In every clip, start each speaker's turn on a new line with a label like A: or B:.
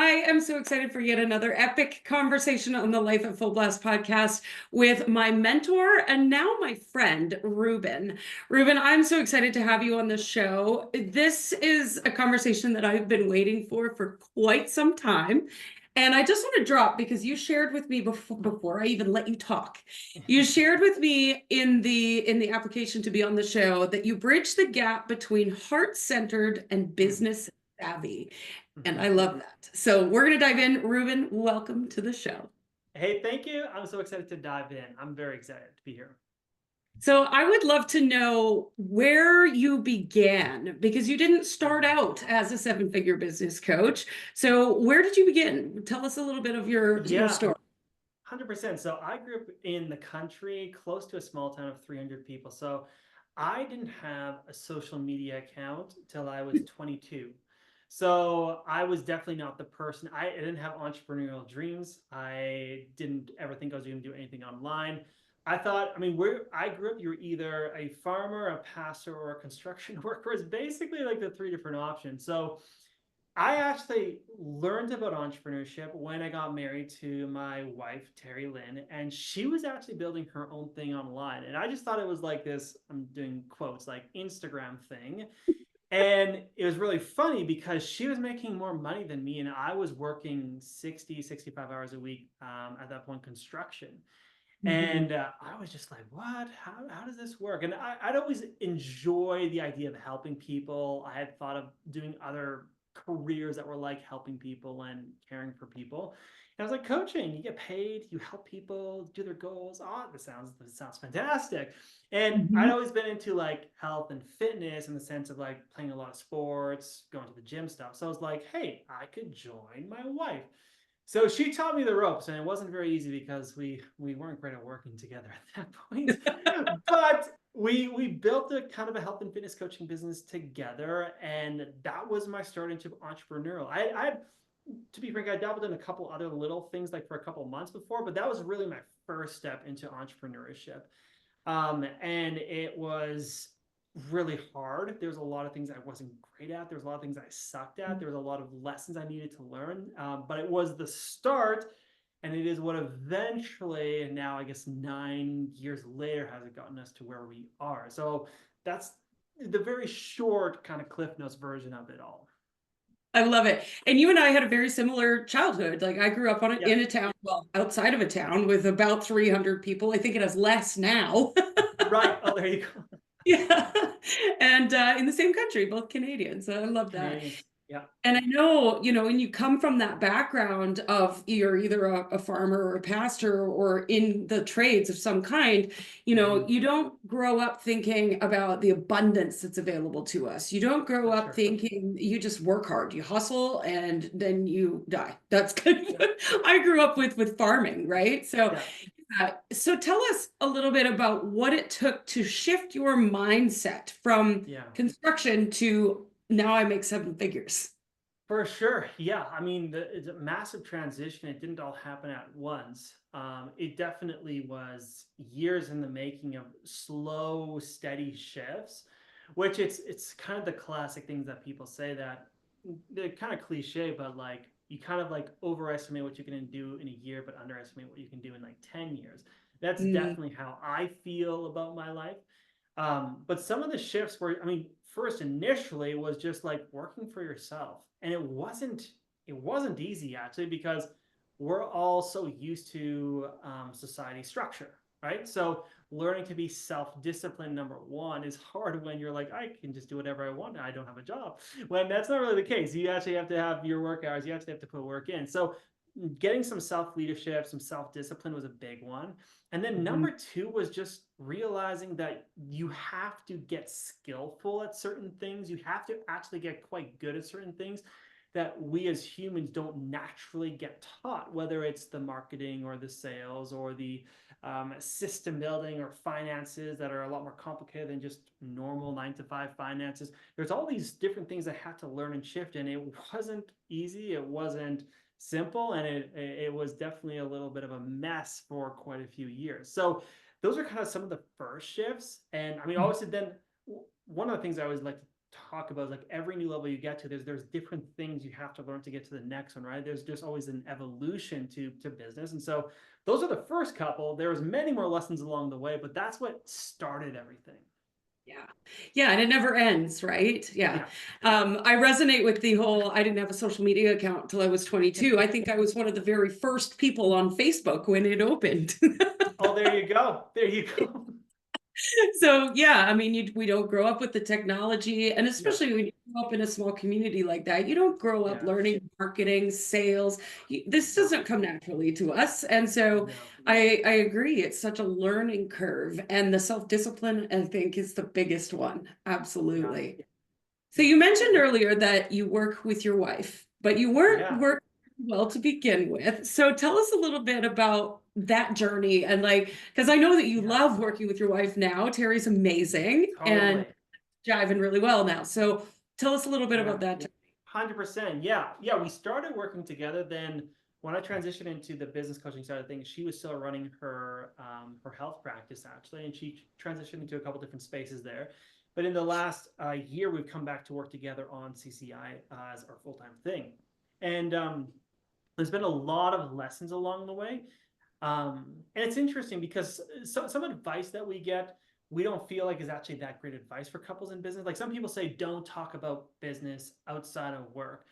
A: I am so excited for yet another epic conversation on the Life at Full Blast podcast with my mentor and now my friend, Reuben. Reuben, I'm so excited to have you on the show. This is a conversation that I've been waiting for quite some time. And I just want to drop because you shared with me before I even let you talk. You shared with me in the application to be on the show that you bridge the gap between heart-centered and business savvy. And I love that. So we're going to dive in. Reuben, welcome to the show.
B: Hey, thank you. I'm so excited to dive in. I'm very excited to be here.
A: So I would love to know where you began because you didn't start out as a seven-figure business coach. So where did you begin? Tell us a little bit of your
B: Yeah,
A: story.
B: 100%. So I grew up in the country, close to a small town of 300 people. So I didn't have a social media account till I was 22. So I was definitely not the person. I didn't have entrepreneurial dreams. I didn't ever think I was going to do anything online. I thought, I mean, where I grew up, you were either a farmer, a pastor, or a construction worker. It's basically like the three different options. So I actually learned about entrepreneurship when I got married to my wife, Terry Lynn, and she was actually building her own thing online. And I just thought it was like this, I'm doing quotes, like Instagram thing. And it was really funny because she was making more money than me, and I was working 60, 65 hours a week at that point, construction.
A: Mhm.
B: And I was just like, what? How does this work? And I'd always enjoy the idea of helping people. I had thought of doing other careers that were like helping people and caring for people. And I was like, coaching, you get paid, you help people do their goals. Oh, this sounds fantastic. And I'd
A: Mhm.
B: always been into like health and fitness in the sense of like playing a lot of sports, going to the gym stuff. So I was like, hey, I could join my wife. So she taught me the ropes, and it wasn't very easy because we weren't great at working together at that point. But we built a kind of a health and fitness coaching business together, and that was my start into entrepreneurial. I to be frank, I dabbled in a couple other little things like for a couple months before, but that was really my first step into entrepreneurship. And it was really hard. There's a lot of things I wasn't great at. There's a lot of things I sucked at. There was a lot of lessons I needed to learn. But it was the start, and it is what eventually, and now I guess 9 years later, has it gotten us to where we are. So that's the very short kind of Cliff Notes version of it all.
A: I love it. And you and I had a very similar childhood. Like I grew up
B: Yeah,
A: in a town, well, outside of a town with about 300 people. I think it has less now.
B: right. Oh, there you go.
A: Yeah. And in the same country, both Canadians. I love that.
B: Canadians. Yeah.
A: And I know, when you come from that background of you're either a farmer or a pastor or in the trades of some kind,
B: Mhm.
A: you don't grow up thinking about the abundance that's available to us. You don't grow
B: For
A: up
B: sure.
A: thinking you just work hard, you hustle, and then you die. That's kind of
B: Yeah.
A: what I grew up with farming, right? So,
B: Yeah.
A: so tell us a little bit about what it took to shift your mindset from
B: Yeah.
A: construction to now I make seven figures.
B: For sure. Yeah. I mean, it's a massive transition. It didn't all happen at once. It definitely was years in the making of slow, steady shifts, which it's kind of the classic things that people say that they're kind of cliche, but like you kind of like overestimate what you can do in a year, but underestimate what you can do in like 10 years. That's
A: Mm.
B: definitely how I feel about my life. But some of the shifts were, I mean, first initially was just like working for yourself. And it wasn't easy actually because we're all so used to society structure, right? So learning to be self-disciplined, number one, is hard when you're like, I can just do whatever I want. I don't have a job. When that's not really the case. You actually have to have your work hours. You actually have to put work in. So getting some self-leadership, some self-discipline was a big one. And then
A: Mhm.
B: number two was just realizing that you have to get skillful at certain things. You have to actually get quite good at certain things that we as humans don't naturally get taught, whether it's the marketing or the sales or the system building or finances that are a lot more complicated than just normal 9 to 5 finances. There's all these different things I had to learn and shift, and it wasn't easy. It wasn't simple, and it was definitely a little bit of a mess for quite a few years. So those are kind of some of the first shifts. And I mean, obviously, then one of the things I always like to talk about is like every new level you get to, there's different things you have to learn to get to the next one, right? There's just always an evolution to business. And so those are the first couple. There was many more lessons along the way, but that's what started everything.
A: Yeah. Yeah. And it never ends, right? Yeah.
B: Yeah.
A: I resonate with the whole, I didn't have a social media account until I was 22. I think I was one of the very first people on Facebook when it opened.
B: Oh, there you go. There you go.
A: So yeah, I mean, we don't grow up with the technology, and
B: No.
A: especially when you grow up in a small community like that, you don't grow up
B: Yeah.
A: learning marketing, sales. This
B: No.
A: doesn't come naturally to us, and so
B: No.
A: I agree. It's such a learning curve, and the self-discipline, I think, is the biggest one.
B: Yeah.
A: Absolutely. So
B: Yeah.
A: you mentioned earlier that you work with your wife, but you weren't
B: Yeah.
A: working well to begin with. So tell us a little bit about that journey and like, because I know that you
B: Yeah.
A: love working with your wife now. Terry's amazing and
B: Totally.
A: jiving really well now. So tell us a little bit
B: Yeah.
A: about that.
B: 100%. Yeah. Yeah. We started working together. Then when I transitioned into the business coaching side of things, she was still running her health practice actually, and she transitioned into a couple different spaces there. But in the last year, we've come back to work together on CCI as our full-time thing. And there's been a lot of lessons along the way. And it's interesting because some advice that we get, we don't feel like is actually that great advice for couples in business. Like some people say, don't talk about business outside of work.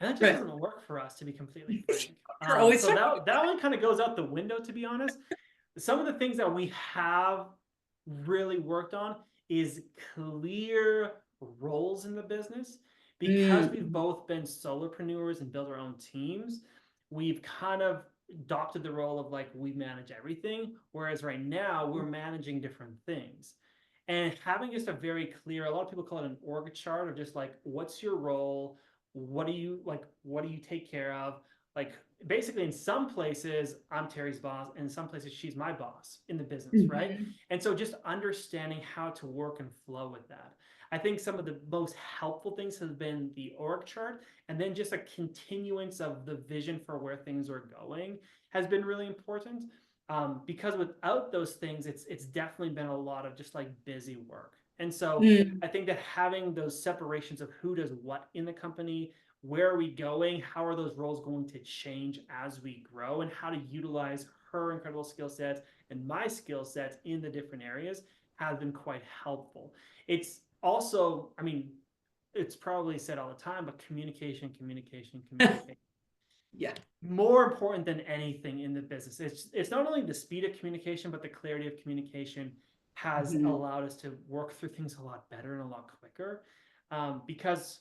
B: And that just
A: Right.
B: doesn't work for us, to be completely frank.
A: We're always
B: So
A: talking.
B: that one kind of goes out the window, to be honest. Some of the things that we have really worked on is clear roles in the business. Because we've
A: Mm,
B: both been solopreneurs and built our own teams, we've kind of adopted the role of like we manage everything, whereas right now we're managing different things. And having just a very clear, a lot of people call it an org chart of just like what's your role, what do you like, what do you take care of? Like basically in some places I'm Terry's boss, and in some places she's my boss in the business, right?
A: mhm,
B: And so just understanding how to work and flow with that. I think some of the most helpful things has been the org chart, and then just a continuance of the vision for where things are going has been really important. Because without those things, it's definitely been a lot of just like busy work. And so
A: mm,
B: I think that having those separations of who does what in the company, where are we going, how are those roles going to change as we grow, and how to utilize her incredible skill sets and my skill sets in the different areas has been quite helpful. It's also, I mean, it's probably said all the time, but communication, communication, communication.
A: yeah.
B: More important than anything in the business. It's not only the speed of communication, but the clarity of communication has
A: Mhm.
B: allowed us to work through things a lot better and a lot quicker. Because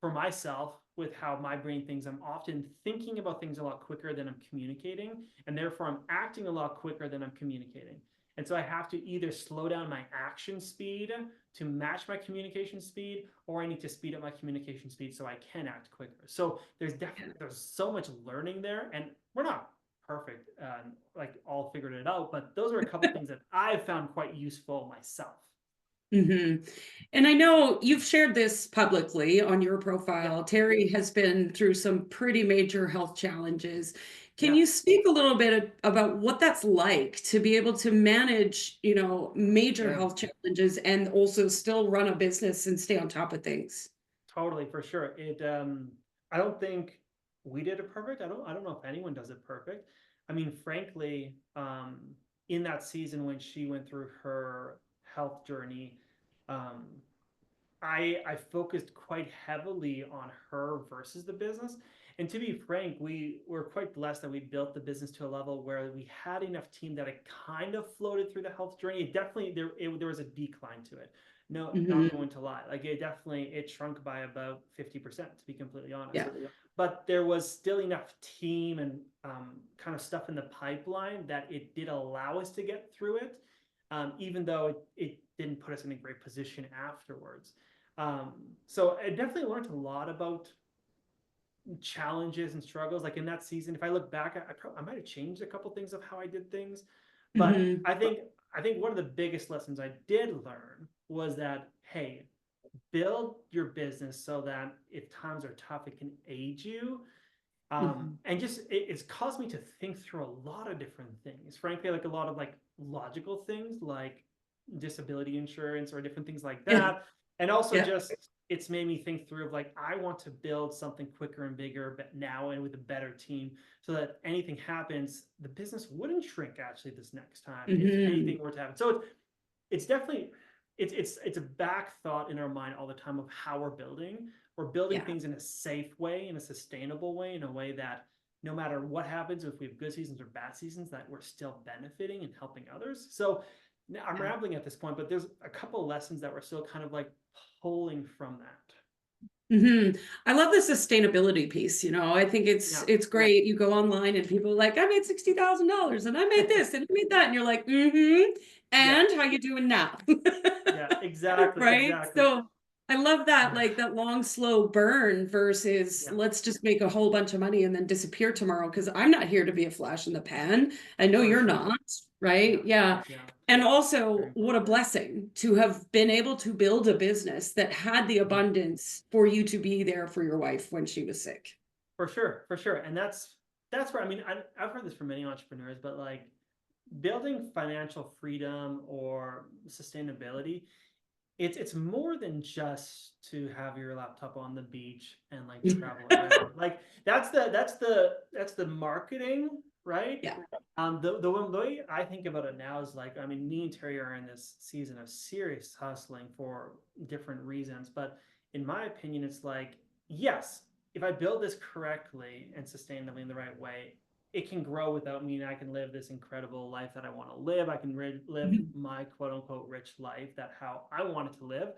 B: for myself, with how my brain thinks, I'm often thinking about things a lot quicker than I'm communicating, and therefore I'm acting a lot quicker than I'm communicating. And so I have to either slow down my action speed to match my communication speed, or I need to speed up my communication speed so I can act quicker. So there's so much learning there, and we're not perfect, like all figured it out, but those are a couple things that I've found quite useful myself.
A: Hmm. And I know you've shared this publicly on your
B: Yeah,
A: profile. Terry has been through some pretty major health challenges. Can
B: yeah,
A: you speak a little bit about what that's like to be able to manage, major
B: yeah.
A: health challenges and also still run a business and stay on top of things?
B: Totally, for sure. I don't think we did it perfect. I don't know if anyone does it perfect. I mean, frankly, in that season when she went through her health journey, um, I focused quite heavily on her versus the business. And to be frank, we were quite blessed that we built the business to a level where we had enough team that it kind of floated through the health journey. It definitely there was a decline to it. No, not
A: Hmm.
B: going to lie. Like it shrunk by about 50%, to be completely honest.
A: Yeah.
B: But there was still enough team and kind of stuff in the pipeline that it did allow us to get through it, even though it didn't put us in a great position afterwards. So I definitely learned a lot about challenges and struggles. Like in that season, if I look back, I might have changed a couple things of how I did things, but
A: Hmm.
B: I think one of the biggest lessons I did learn was that hey, build your business so that if times are tough, it can aid you.
A: Hmm.
B: And just it's caused me to think through a lot of different things. Frankly, like a lot of like logical things, like disability insurance or different things like
A: Yeah.
B: that, and also
A: Yeah.
B: just it's made me think through of like, I want to build something quicker and bigger, but now and with a better team, so that anything happens, the business wouldn't shrink actually this next time if
A: Hmm.
B: anything were to happen. So it's definitely it's a back thought in our mind all the time of how we're building. We're building
A: Yeah.
B: things in a safe way, in a sustainable way, in a way that no matter what happens, if we have good seasons or bad seasons, that we're still benefiting and helping others. So now I'm
A: Yeah.
B: rambling at this point, but there's a couple lessons that we're still kind of like pulling from that.
A: Hmm. I love the sustainability piece. I think
B: Yeah.
A: it's great. You go online and people are like, I made $60,000 and I made this and I made that, and you're like, mm-hmm.
B: Yeah.
A: And how you doing now?
B: Yeah. Exactly.
A: Right?
B: Exactly.
A: So I love that, like that long, slow burn versus
B: Yeah.
A: let's just make a whole bunch of money and then disappear tomorrow. Because I'm not here to be a flash in the pan. I know
B: For
A: you're
B: sure.
A: not,
B: Yeah.
A: right? Yeah.
B: Yeah.
A: And
B: Very
A: also, what a
B: important.
A: blessing to have been able to build a business that had the
B: Mhm.
A: abundance for you to be there for your wife when she was sick.
B: For sure. For sure. And that's where, I mean, I've heard this from many entrepreneurs, but like building financial freedom or sustainability, it's more than just to have your laptop on the beach and like travel around. Like that's the marketing, right?
A: Yeah.
B: The way I think about it now is like, I mean, me and Terry are in this season of serious hustling for different reasons, but in my opinion, it's like, yes, if I build this correctly and sustainably in the right way, it can grow without me, and I can live this incredible life that I want to live. I can live my quote unquote rich life, that how I want it to live.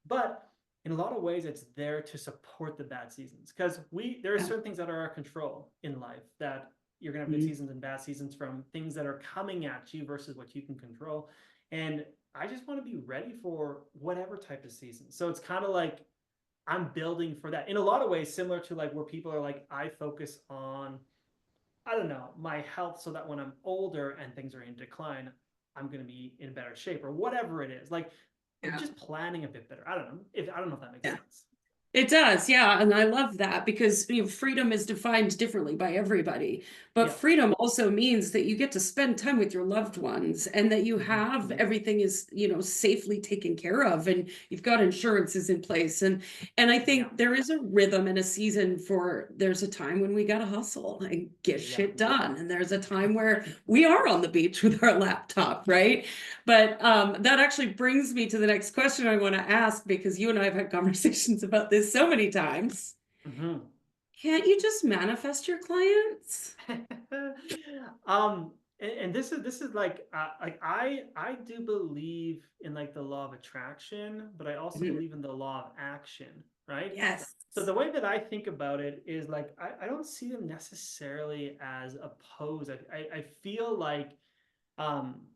B: But in a lot of ways, it's there to support the bad seasons, because there are
A: Yeah.
B: certain things that are our control in life, that you're gonna have good
A: Mhm.
B: seasons and bad seasons from things that are coming at you versus what you can control. And I just want to be ready for whatever type of season. So it's kind of like I'm building for that in a lot of ways, similar to like where people are like, I focus on, I don't know, my health, so that when I'm older and things are in decline, I'm going to be in better shape or whatever it is. Like
A: Yeah.
B: just planning a bit better. I don't know if that makes
A: Yeah.
B: sense.
A: It does, yeah, and I love that because freedom is defined differently by everybody. But
B: Yeah.
A: freedom also means that you get to spend time with your loved ones and that you
B: Mm-hmm.
A: have everything is, safely taken care of and you've got insurances in place. And I
B: Yeah.
A: think there is a rhythm and a season for there's a time when we gotta hustle and get
B: Yeah.
A: shit done. And there's a time where we are on the beach with our laptop, right? But that actually brings me to the next question I want to ask, because you and I have had conversations about this so many times.
B: Mm-hmm.
A: Can't you just manifest your clients?
B: And this is like I do believe in like the law of attraction, but I also
A: Mhm.
B: believe in the law of action, right?
A: Yes.
B: So the way that I think about it is like I don't see them necessarily as opposed. I feel like um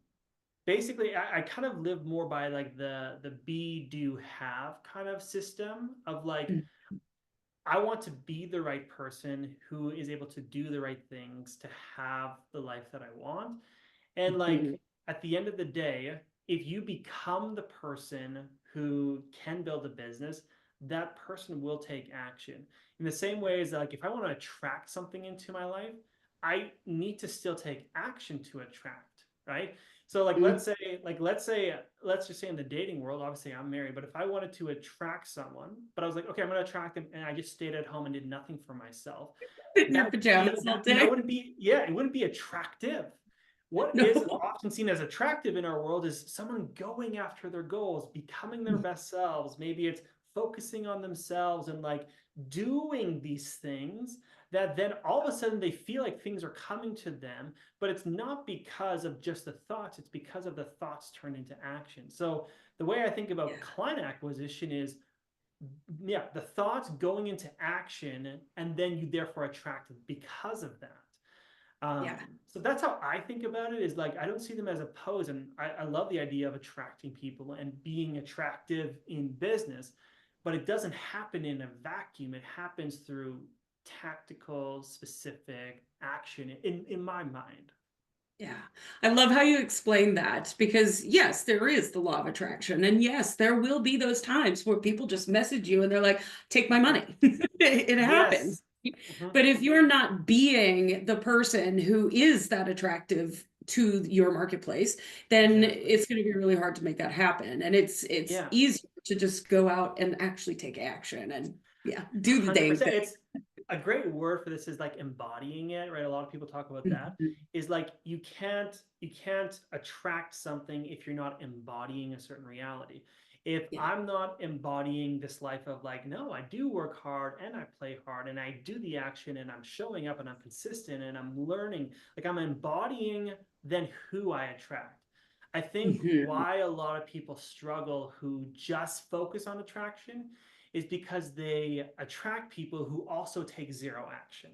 B: basically I kind of live more by like the be do have kind of system of like, I want to be the right person who is able to do the right things to have the life that I want. And like
A: Mhm.
B: at the end of the day, if you become the person who can build a business, that person will take action. In the same way as like if I want to attract something into my life, I need to still take action to attract, right? So like
A: Mhm.
B: let's just say in the dating world, obviously I'm married, but if I wanted to attract someone, but I was like, okay, I'm gonna attract them, and I just stayed at home and did nothing for myself,
A: In your pajamas all
B: that
A: day?
B: wouldn't be, yeah, it wouldn't be attractive. What is
A: No.
B: often seen as attractive in our world is someone going after their goals, becoming their best selves. Maybe it's focusing on themselves and like doing these things that then all of a sudden they feel like things are coming to them, but it's not because of just the thoughts, it's because of the thoughts turned into action. So the way I think about
A: Yeah.
B: client acquisition is, yeah, the thoughts going into action, and then you therefore attract because of that.
A: Yeah.
B: So that's how I think about it, is like I don't see them as opposed. And I love the idea of attracting people and being attractive in business, but it doesn't happen in a vacuum. It happens through tactical, specific action in my mind.
A: Yeah. I love how you explain that because, yes, there is the law of attraction. And yes, there will be those times where people just message you and they're like, take my
B: Yeah.
A: money. It happens.
B: Yes. Hmm.
A: But if you're not being the person who is that attractive to your marketplace, then
B: Exactly.
A: it's going to be really hard to make that happen. And it's
B: Yeah.
A: easier to just go out and actually take action and yeah, do the dang
B: 100%.
A: thing.
B: It's a great word for this is like embodying it, right? A lot of people talk about that.
A: Mhm.
B: Is like you can't attract something if you're not embodying a certain reality. If
A: Yeah.
B: I'm not embodying this life of like, no, I do work hard and I play hard and I do the action and I'm showing up and I'm consistent and I'm learning, like I'm embodying then who I attract. I think
A: Mhm.
B: why a lot of people struggle who just focus on attraction is because they attract people who also take zero action.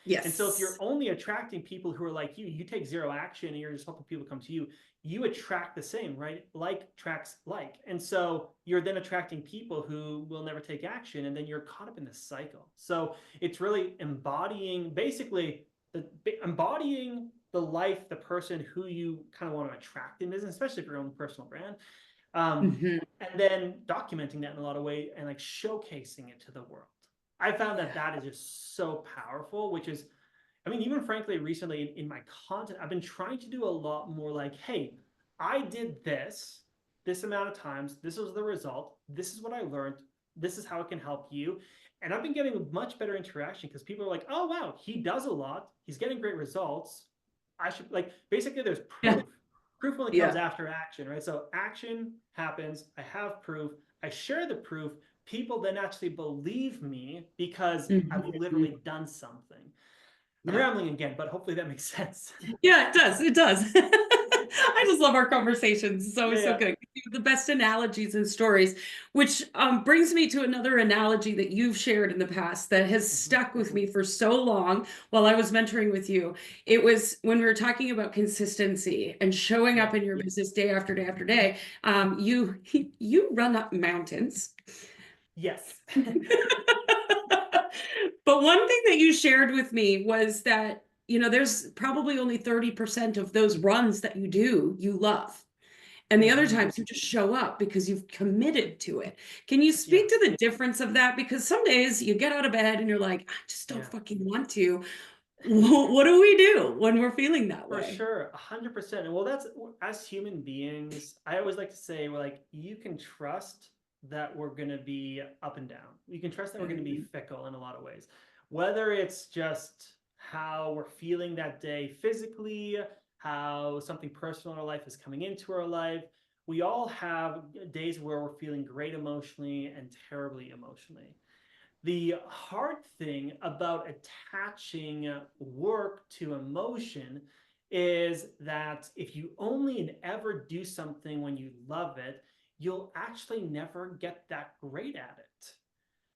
B: And so if you're
A: Yes.
B: only attracting people who are like you take zero action and you're just hoping people come to you, you attract the same, right? Like attracts like. And so you're then attracting people who will never take action. And then you're caught up in this cycle. So it's really embodying, basically, embodying the life, the person who you kind of want to attract in business, especially for your own personal brand. Um,
A: Mhm.
B: and then documenting that in a lot of ways and like showcasing it to the world. I found that
A: Yeah.
B: that is just so powerful, which is, I mean, even frankly, recently in my content, I've been trying to do a lot more like, hey, I did this amount of times. This was the result. This is what I learned. This is how it can help you. And I've been getting much better interaction because people are like, oh, wow, he does a lot. He's getting great results. I should, like, basically, there's
A: Yeah.
B: proof. Proof only comes
A: Yeah.
B: after action, right? So action happens. I have proof. I share the proof. People then actually believe me because I've
A: Mhm.
B: literally done something. I'm
A: Yeah.
B: rambling again, but hopefully that makes sense.
A: Yeah, it does. It does. I just love our conversations. It's
B: Yeah,
A: always so
B: yeah.
A: good. You have the best analogies and stories, which brings me to another analogy that you've shared in the past that has
B: Mhm.
A: stuck with me for so long while I was mentoring with you. It was when we were talking about consistency and showing
B: Yeah.
A: up in your business day after day after day. You run up mountains.
B: Yes.
A: But one thing that you shared with me was that, there's probably only 30% of those runs that you do, you love. And the other
B: Mhm.
A: times you just show up because you've committed to it. Can you
B: Yeah.
A: speak to the difference of that? Because some days you get out of bed and you're like, I just don't
B: Yeah.
A: fucking want to. What do we do when we're feeling that
B: For
A: way?
B: sure, 100%. And well, that's, as human beings, I always like to say, we're like, you can trust that we're going to be up and down. You can trust that we're going to be
A: Mhm.
B: fickle in a lot of ways. Whether it's just how we're feeling that day physically, how something personal in our life is coming into our life. We all have days where we're feeling great emotionally and terribly emotionally. The hard thing about attaching work to emotion is that if you only and ever do something when you love it, you'll actually never get that great at it.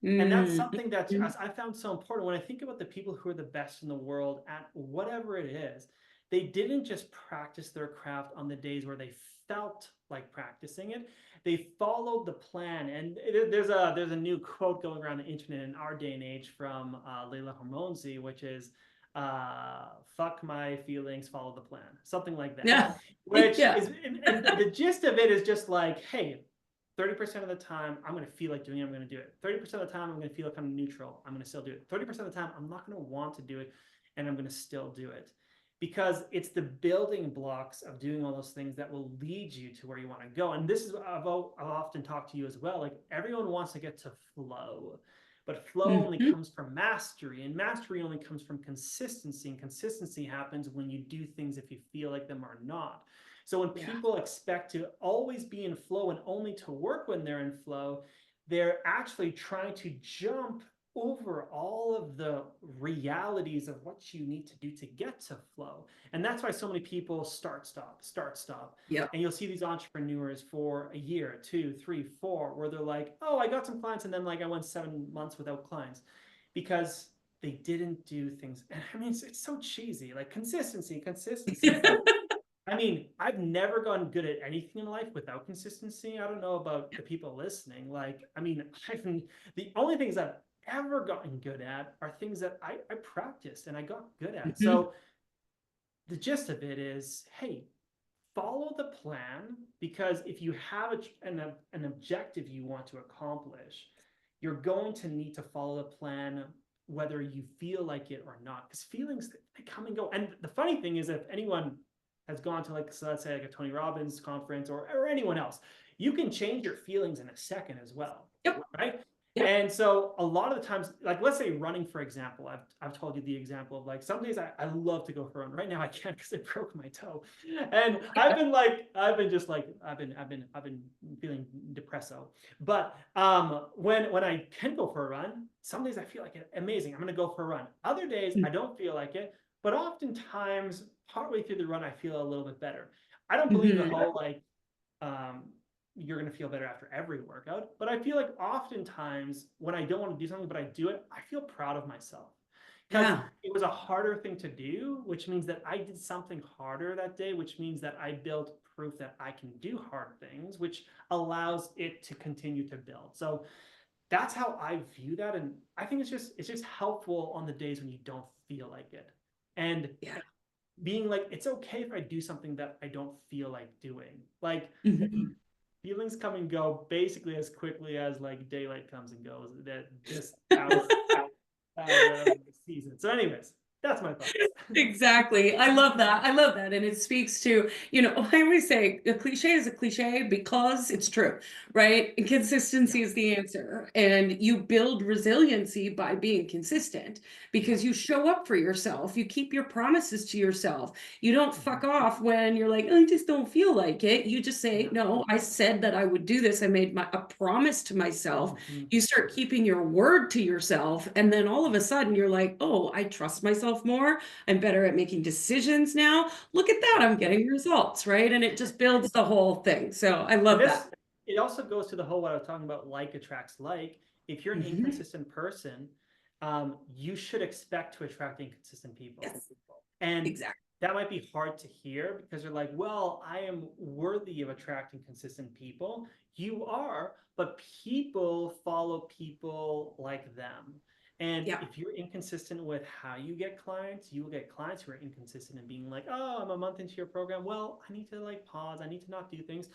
B: And that's
A: Mm.
B: something that
A: Mhm.
B: as I found so important. When I think about the people who are the best in the world at whatever it is, they didn't just practice their craft on the days where they felt like practicing it. They followed the plan. And there's a new quote going around the internet in our day and age from Leila Hormonzi, which is fuck my feelings, follow the plan. Something like that.
A: Yeah.
B: Which
A: Yeah.
B: is, and the gist of it is just like, hey, 30% of the time, I'm going to feel like doing it. I'm going to do it. 30% of the time, I'm going to feel like I'm neutral. I'm going to still do it. 30% of the time, I'm not going to want to do it, and I'm going to still do it. Because it's the building blocks of doing all those things that will lead you to where you want to go. And this is what I've often talked to you as well. Like everyone wants to get to flow, but flow only
A: Mhm.
B: comes from mastery, and mastery only comes from consistency. And consistency happens when you do things if you feel like them or not. So when
A: Yeah.
B: people expect to always be in flow and only to work when they're in flow, they're actually trying to jump over all of the realities of what you need to do to get to flow. And that's why so many people start, stop, start, stop.
A: Yeah.
B: And you'll see these entrepreneurs for a year, 2, 3, 4, where they're like, oh, I got some clients. And then like I went 7 months without clients because they didn't do things. And I mean, it's so cheesy, like consistency, consistency. But I mean, I've never gotten good at anything in life without consistency. I don't know about the people listening. Like, I mean, the only things I've ever gotten good at are things that I practiced and I got good at.
A: Mhm.
B: So the gist of it is, hey, follow the plan, because if you have an objective you want to accomplish, you're going to need to follow the plan whether you feel like it or not, because feelings, they come and go. And the funny thing is, if anyone has gone to, like, so let's say like a Tony Robbins conference or anyone else, you can change your feelings in a second as well,
A: Yep.
B: right?
A: Yep.
B: And so a lot of the times, like let's say running, for example, I've told you the example of like some days I love to go for a run. Right now I can't because I broke my toe. And I've been feeling depresso. But when I can go for a run, some days I feel like amazing. I'm gonna go for a run. Other days I don't feel like it, but oftentimes partway through the run I feel a little bit better. I don't believe the whole like um you're going to feel better after every workout. But I feel like oftentimes when I don't want to do something, but I do it, I feel proud of myself because it was a harder thing to do, which means that I did something harder that day, which means that I built proof that I can do hard things, which allows it to continue to build. So that's how I view that. And I think it's just helpful on the days when you don't feel like it. And being like, it's okay if I do something that I don't feel like doing. Like, feelings come and go basically as quickly as like daylight comes and goes. That just out of the season. So, anyways, that's my thoughts.
A: Exactly. I love that. I love that. And it speaks to, I always say a cliche is a cliche because it's true, right? And consistency is the answer. And you build resiliency by being consistent because you show up for yourself. You keep your promises to yourself. You don't fuck off when you're like, I just don't feel like it. You just say, no, I said that I would do this. I made a promise to myself. You start keeping your word to yourself. And then all of a sudden you're like, oh, I trust myself more. I'm better at making decisions now. Look at that. I'm getting results, right? And it just builds the whole thing. So I love that.
B: It also goes to the whole what I was talking about, like attracts like. If you're an inconsistent person, you should expect to attract inconsistent people.
A: Yes,
B: and
A: exactly.
B: That might be hard to hear because you're like, well, I am worthy of attracting consistent people. You are, but people follow people like them. And if you're inconsistent with how you get clients, you will get clients who are inconsistent in being like, oh, I'm a month into your program. Well, I need to like pause. I need to not do things.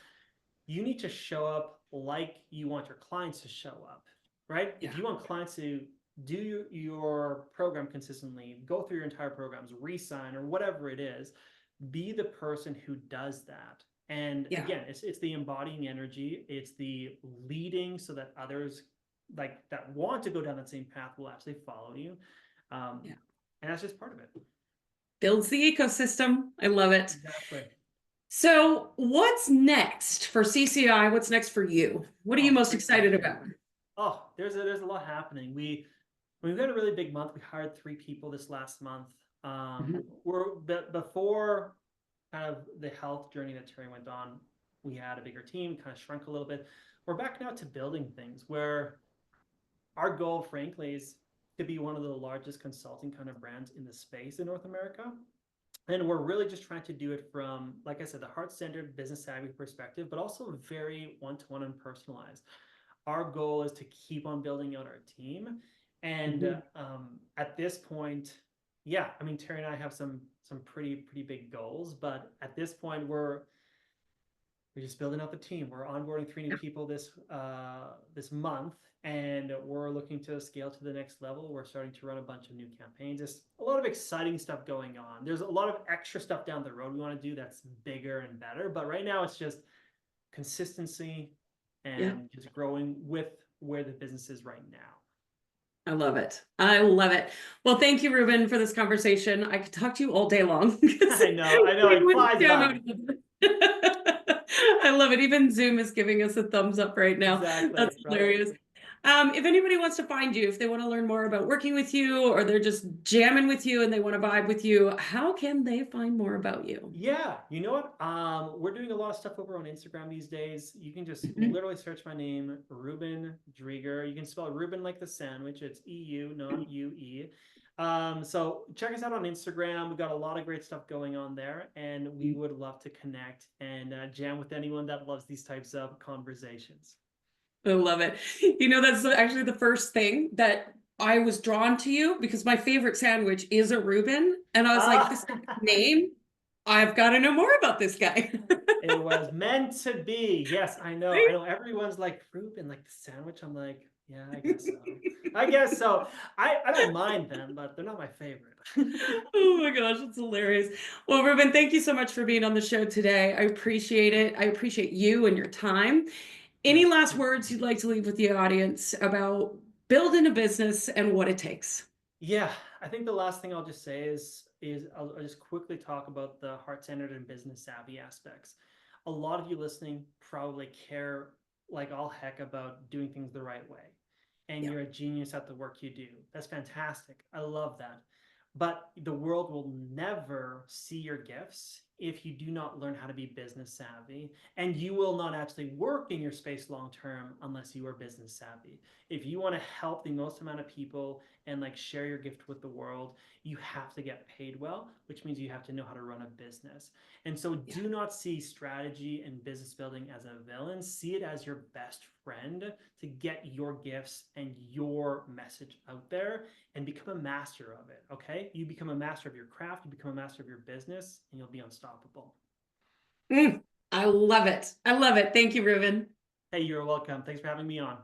B: You need to show up like you want your clients to show up, right? If you want clients to do your program consistently, go through your entire programs, re-sign or whatever it is, be the person who does that. And again, it's the embodying energy. It's the leading so that others like that want to go down that same path will actually follow you. And that's just part of it.
A: Builds the ecosystem. I love it.
B: Exactly.
A: So what's next for CCI? What's next for you? What are you most excited about?
B: Oh, there's a lot happening. We've got a really big month. We hired 3 people this last month. Before kind of the health journey that Terry went on, we had a bigger team, kind of shrunk a little bit. We're back now to building things where our goal, frankly, is to be one of the largest consulting kind of brands in the space in North America. And we're really just trying to do it from, like I said, the heart-centered, business-savvy perspective, but also very one-to-one and personalized. Our goal is to keep on building out our team. And at this point, I mean, Terry and I have some pretty big goals, but at this point, we're just building out the team. We're onboarding 3 new people this month, and we're looking to scale to the next level. We're starting to run a bunch of new campaigns. There's a lot of exciting stuff going on. There's a lot of extra stuff down the road we want to do that's bigger and better. But right now, it's just consistency and just growing with where the business is right now.
A: I love it. I love it. Well, thank you, Reuben, for this conversation. I could talk to you all day long.
B: I know. It flies by.
A: I love it. Even Zoom is giving us a thumbs up right now.
B: Exactly.
A: That's hilarious. If anybody wants to find you, if they want to learn more about working with you, or they're just jamming with you and they want to vibe with you, how can they find more about you?
B: Yeah, you know what? We're doing a lot of stuff over on Instagram these days. You can just literally search my name, Reuben Driedger. You can spell Reuben like the sandwich. It's EU, not UE. So check us out on Instagram. We've got a lot of great stuff going on there, and we would love to connect and jam with anyone that loves these types of conversations.
A: I love it. That's actually the first thing that I was drawn to you, because my favorite sandwich is a Reuben. And I was like, this name, I've got to know more about this guy.
B: It was meant to be. Yes, I know. Everyone's like, Reuben, like the sandwich. I'm like, Yeah, I guess so. I guess so. I don't mind them, but they're not my favorite.
A: Oh my gosh, it's hilarious. Well, Ruben, thank you so much for being on the show today. I appreciate it. I appreciate you and your time. Any
B: Yes.
A: last words you'd like to leave with the audience about building a business and what it takes?
B: Yeah, I think the last thing I'll just say is I'll just quickly talk about the heart-centered and business savvy aspects. A lot of you listening probably care like all heck about doing things the right way. And
A: Yeah.
B: you're a genius at the work you do. That's fantastic. I love that. But the world will never see your gifts if you do not learn how to be business savvy. And you will not actually work in your space long term unless you are business savvy. If you want to help the most amount of people and like share your gift with the world, you have to get paid well, which means you have to know how to run a business. And so
A: Yeah.
B: do not see strategy and business building as a villain. See it as your best friend to get your gifts and your message out there and become a master of it. Okay? You become a master of your craft, you become a master of your business, and you'll be unstoppable.
A: I love it. I love it. Thank you, Ruben.
B: Hey, you're welcome. Thanks for having me on.